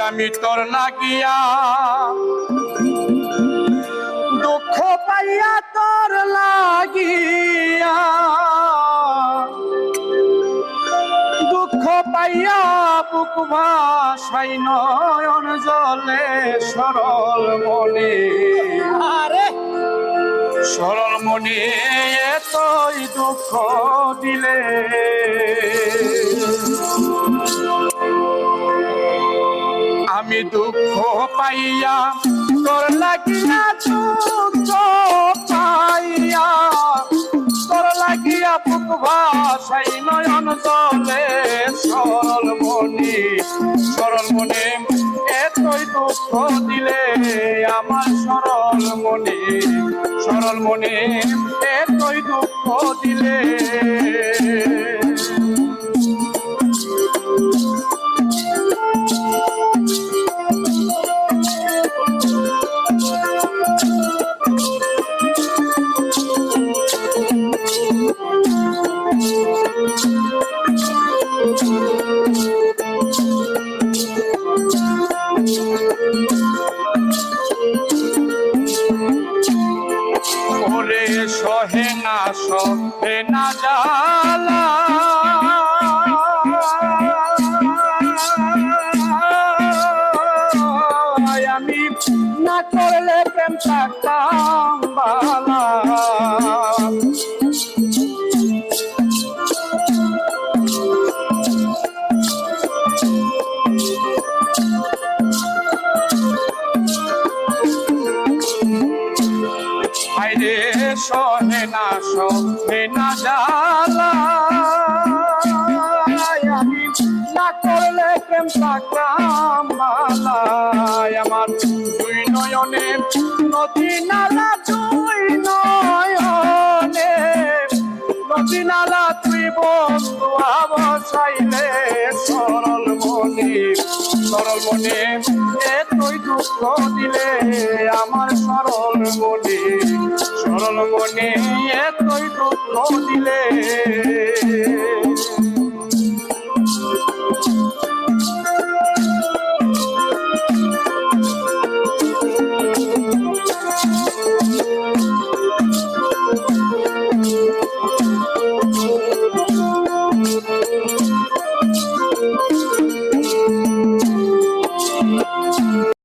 আমি তোর লাগিয়া দুঃখ পাইয়া তোর লাগিয়া দুঃখ পাইয়া বুক ভাসাই নয়ন জলে সরল মনে আরে সরল মনে এতই দুঃখ দিলে আমি দুঃখ পাইয়া তোর লাগিয়া দুঃখ পাইয়া তোর লাগিয়া বুক ভাসাই নয়ন জলে সরল মনে এতই দুঃখ দিলে আমার সরল মনে এতই দুঃখ দিলে ওরে সহে না জালা আমি না করলে প্রেম থাকতাম বালা আইরে সহে না জালা আমি না করলে প্রেম থাকতাম বালা আমার দুই নয়নে নদী নালা দুই নয়নে নদী নালা তুই বন্ধু আবসাইলে সরল মনে এতই দুঃখ দিলে আমার সরল মনে এতই দুঃখ দিলে